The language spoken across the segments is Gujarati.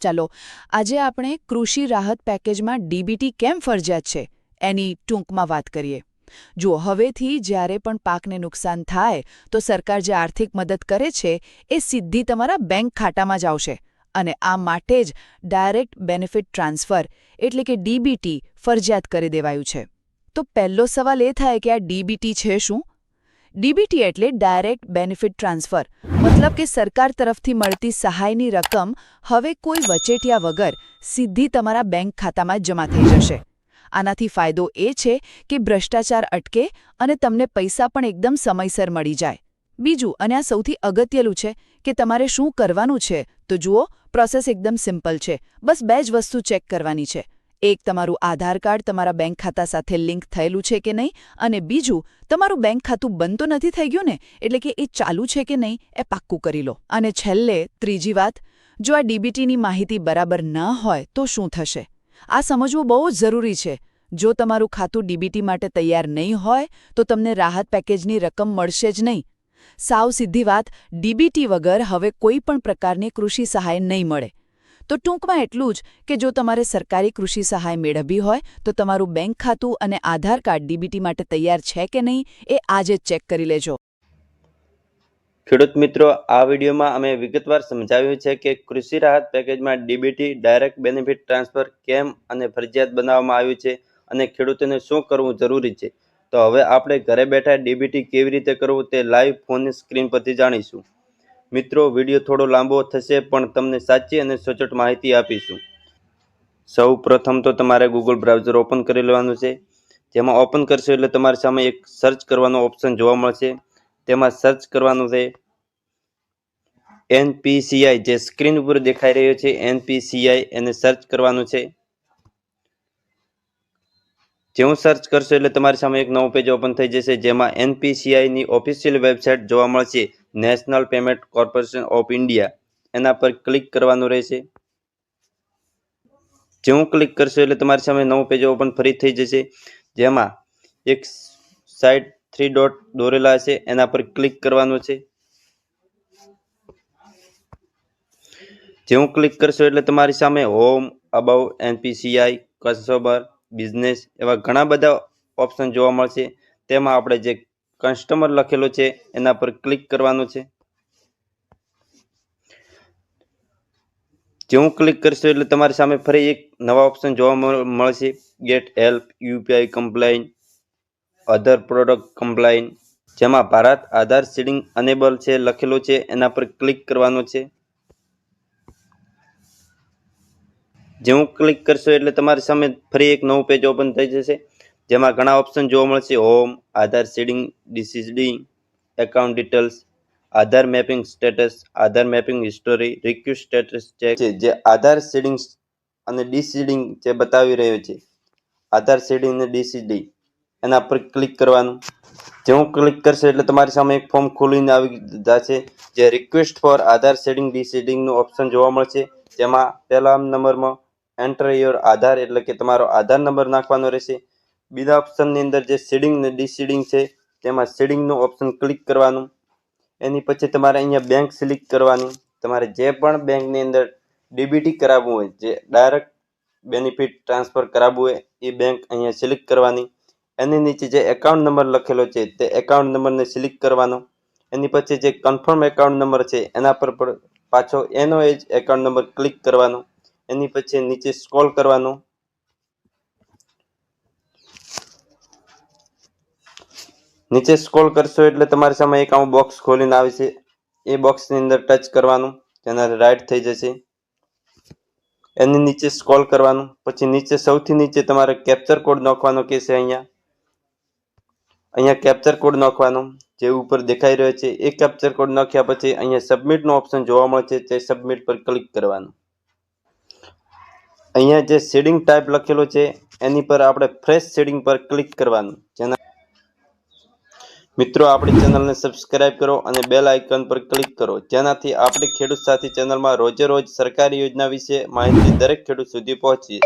ચાલો આજે આપણે કૃષિ રાહત પેકેજમાં ડીબીટી કેમ ફરજિયાત છે એની ટૂંકમાં વાત કરીએ. જુઓ, હવેથી જ્યારે પણ પાકને નુકસાન થાય તો સરકાર જે આર્થિક મદદ કરે છે એ સીધી તમારા બેંક ખાતામાં જ આવશે અને આ માટે જ ડાયરેક્ટ બેનિફિટ ટ્રાન્સફર એટલે કે ડીબીટી ફરજિયાત કરી દેવાયું છે. તો પહેલો સવાલ એ થાય કે આ ડીબીટી છે શું? ડીબીટી એટલે ડાયરેક્ટ બેનિફિટ ટ્રાન્સફર, મતલબ કે સરકાર તરફથી મળતી સહાયની રકમ હવે કોઈ વચેટિયા વગર સીધી તમારા બેંક ખાતામાં જ જમા થઈ જશે. આનાથી ફાયદો એ છે કે ભ્રષ્ટાચાર અટકે અને તમને પૈસા પણ એકદમ સમયસર મળી જાય. બીજું, અને આ સૌથી અગત્યનું છે કે તમારે શું કરવાનું છે, તો જુઓ, પ્રોસેસ એકદમ સિમ્પલ છે. બસ 2 જ વસ્તુ ચેક કરવાની છે. એક, તમારું આધાર કાર્ડ તમારા બેંક ખાતા સાથે લિંક થયેલું છે કે નહીં, અને બીજું, તમારું બેંક ખાતું બંધ તો નથી થઈ ગયું ને, એટલે કે એ ચાલુ છે કે નહીં એ પાક્કું કરી લો. અને છેલ્લે ત્રીજી વાત, જો આ ડીબીટીની માહિતી બરાબર ન હોય તો શું થશે? આ સમજવું બહુ જ જરૂરી છે. જો તમારું ખાતું ડીબીટી માટે તૈયાર નહીં હોય તો તમને રાહત પેકેજની રકમ મળશે જ નહીં. સાવ સીધી વાત, ડીબીટી વગર હવે કોઈ પણ પ્રકારની કૃષિ સહાય નહીં મળે. તો ટૂંકમાં એટલું જ કે જો તમારે સરકારી કૃષિ સહાય મેળવવી હોય તો તમારું બેંક ખાતું અને આધાર કાર્ડ ડીબીટી માટે તૈયાર છે કે નહીં એ આજે જ ચેક કરી લેજો. ખેડૂત મિત્રો, આ વિડીયોમાં અમે વિગતવાર સમજાવ્યું છે કે કૃષિ રાહત પેકેજમાં ડીબીટી ડાયરેક્ટ બેનિફિટ ટ્રાન્સફર કેમ અને ફરજિયાત બનાવવામાં આવ્યું છે અને ખેડૂતોને શું કરવું જરૂરી છે. તો હવે આપણે ઘરે બેઠા ડીબીટી કેવી રીતે કરવું તે લાઈવ ફોનની સ્ક્રીન પરથી જાણીશું. મિત્રો, વિડીયો થોડો લાંબો થશે પણ તમને સાચી અને સચોટ માહિતી આપીશું. સૌ પ્રથમ તો તમારે ગૂગલ બ્રાઉઝર ઓપન કરી લેવાનું છે. જેમાં ઓપન કરશો એટલે તમારી સામે એક સર્ચ કરવાનો ઓપ્શન જોવા મળશે. તેમાં સર્ચ કરવાનું છે NPCI, જે સ્ક્રીન ઉપર દેખાઈ રહ્યો છે NPCI, એને સર્ચ કરવાનું છે. જેવું સર્ચ કરશો એટલે તમારી સામે એક નવું પેજ ઓપન થઈ જશે, જેમાં NPCI ની ઓફિશિયલ વેબસાઇટ જોવા મળશે, national payment corporation of India. એના પર ક્લિક કરવાનું રહેશે. જેવું ક્લિક કરશો એટલે તમારી સામે નવું પેજ ઓપન ફરી થઈ જશે, જેમાં એક સાઈડ 3 ડોટ દોરેલા હશે, એના પર ક્લિક કરવાનું છે. જેવું ક્લિક કરશો એટલે તમારી સામે home, about, NPCI, customer, business એવા ઘણા બધા ઓપ્શન જોવા મળશે. તેમાં આપણે જે કસ્ટમર લખેલો છે એના પર ક્લિક કરવાનું છે. જેવું ક્લિક કરશો એટલે તમારી સામે ફરી એક નવા ઓપ્શન જોવા મળશે, ગેટ હેલ્પ, UPI કમ્પ્લાઇન, અધર પ્રોડક્ટ કમ્પ્લાઇન, જેમાં ભારત આધાર સીડિંગ અનેબલ છે લખેલો છે, એના પર ક્લિક કરવાનું છે. જેવું ક્લિક કરશો એટલે તમારી સામે ફરી એક નવું પેજ ઓપન થઈ જશે, જેમાં ઘણા ઓપ્શન જોવા મળશે, home, Aadhaar seeding, deseeding, account details, Aadhaar mapping status, Aadhaar mapping history, request status check છે, જે આધાર સીડિંગ અને ડીસીડિંગ જે બતાવી રહ્યો છે, આધાર સીડિંગ અને ડીસીડિંગ, એના પર ક્લિક કરવાનું. જેવું ક્લિક કરશો એટલે તમારી સામે એક ફોર્મ ખોલીને આવી જશે, જે રિક્વેસ્ટ ફોર આધાર સીડિંગ ડીસીડિંગનું ઓપ્શન જોવા મળશે, જેમાં પહેલા નંબરમાં એન્ટર યોર આધાર એટલે કે તમારો આધાર નંબર નાખવાનો રહેશે. બીજા ઓપ્શનની અંદર જે સીડિંગ ને ડીસીડિંગ છે તેમાં સીડિંગનું ઓપ્શન ક્લિક કરવાનું. એની પછી તમારે અહીંયા બેંક સિલેક્ટ કરવાની. તમારે જે પણ બેંકની અંદર ડીબીટી કરાવવું હોય, જે ડાયરેક્ટ બેનિફિટ ટ્રાન્સફર કરાવવું હોય, એ બેંક અહીંયા સિલેક્ટ કરવાની. એની નીચે જે એકાઉન્ટ નંબર લખેલો છે તે એકાઉન્ટ નંબરને સિલેક્ટ કરવાનો. એની પછી જે કન્ફર્મ એકાઉન્ટ નંબર છે એના પર પાછો એનો જ એકાઉન્ટ નંબર ક્લિક કરવાનો. એની પછી નીચે સ્ક્રોલ કરવાનું. નીચે સ્ક્રોલ કરશો એટલે તમારી સામે એક આવું બોક્સ ખોલીને આવશે. એ બોક્સની અંદર ટચ કરવાનું, તેના રાઈટ થઈ જશે. એની નીચે સ્ક્રોલ કરવાનું. પછી નીચે સૌથી નીચે તમારે કેપ્ચર કોડ નાખવાનો કહેશે. અહીંયા કેપ્ચર કોડ નાખવાનો, જે ઉપર દેખાઈ રહ્યો છે. એ કેપ્ચર કોડ નાખ્યા પછી અહીંયા સબમિટનો ઓપ્શન જોવા મળશે, તે સબમિટ પર ક્લિક કરવાનું. અહીંયા જે શેડિંગ ટાઈપ લખેલો છે એની પર આપણે ફ્રેશ શેડિંગ પર ક્લિક કરવાનું. મિત્રો, આપણી ચેનલને સબસ્ક્રાઇબ કરો અને બેલ આઇકન પર ક્લિક કરો, જેનાથી આપણી ખેડૂત સાથી ચેનલમાં રોજે રોજ સરકારી યોજના વિશે માહિતી દરેક ખેડૂત સુધી પહોંચે.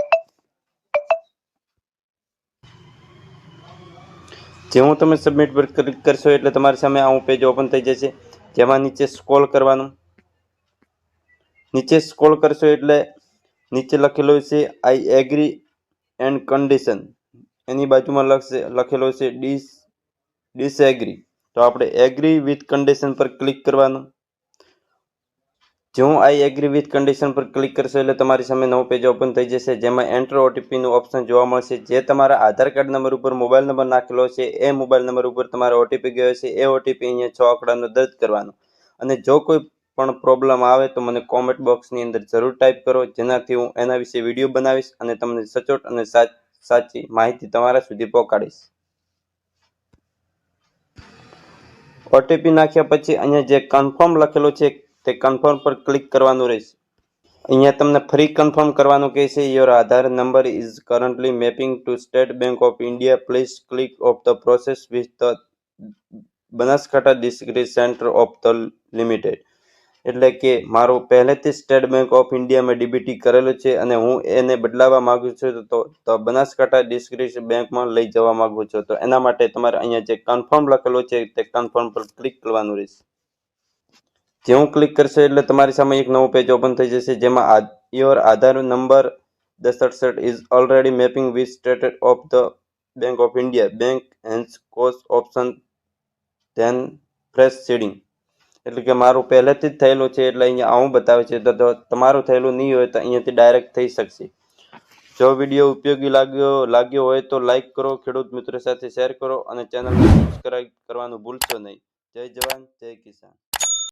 જેવું તમે સબમિટ પર ક્લિક કરશો એટલે તમારી સામે આવું પેજ ઓપન થઈ જશે, જેમાં નીચે સ્ક્રોલ કરવાનું. નીચે સ્ક્રોલ કરશો એટલે નીચે લખેલું છે આઈ એગ્રી એન્ડ કન્ડિશન, એની બાજુમાં લખેલો છે ડિસએગ્રી. તો આપણે એગ્રી વિથ કન્ડિશન પર ક્લિક કરવાનું. જેવું આઈ એગ્રી વિથ કન્ડિશન પર ક્લિક કરશો એટલે તમારી સામે નવું પેજ ઓપન થઈ જશે, જેમાં એન્ટર ઓટીપીનું ઓપ્શન જોવા મળશે. જે તમારા આધાર કાર્ડ નંબર ઉપર મોબાઈલ નંબર નાખેલો છે એ મોબાઈલ નંબર ઉપર તમારો ઓટીપી ગયો છે. એ ઓટીપી અહીંયા 6 આંકડાનો દર્જ કરવાનો. અને જો કોઈ પણ પ્રોબ્લેમ આવે તો મને કોમેન્ટ બોક્સની અંદર જરૂર ટાઈપ કરો, જેનાથી હું એના વિશે વિડીયો બનાવીશ અને તમને સચોટ અને સાચી માહિતી તમારા સુધી પહોંચાડીશ. ઓટીપી નાખ્યા પછી અહીંયા જે કન્ફર્મ લખેલું છે તે કન્ફર્મ પર ક્લિક કરવાનું રહેશે. અહીંયા તમને ફરી કન્ફર્મ કરવાનું કહેશે. Your Aadhaar number is currently mapping to State Bank of India. Please click of the process with the Banaskantha district centre of the limited. એટલે કે મારું પહેલેથી સ્ટેટ બેંક ઓફ ઇન્ડિયામાં ડીબીટી કરેલું છે અને હું એને બદલાવવા માંગુ છું, તો બનાસકાંઠા ડિસ્ટ્રિક્ટ બેંકમાં લઈ જવા માંગુ છું. તો એના માટે તમારે અહીંયા જે કન્ફર્મ લખેલું છે તે કન્ફર્મ પર ક્લિક કરવાનું રહેશે. જેવું ક્લિક કરશો એટલે તમારી સામે એક નવું પેજ ઓપન થઈ જશે, જેમાં your Aadhaar number 1068 is already mapping with State of the Bank of India. Bank hence cost option then fresh seeding. એટલે કે મારું પહેલેથી જ થયેલું છે એટલે અહીંયા આવું બતાવે છે. તો તમારું થયેલું નહીં હોય તો અહીંયાથી ડાયરેક્ટ થઈ શકશે. જો વિડીયો ઉપયોગી લાગ્યો હોય તો લાઈક કરો, ખેડૂત મિત્રો સાથે શેર કરો અને ચેનલને સબસ્ક્રાઈબ કરવાનું ભૂલશો નહીં. જય જવાન, જય કિસાન.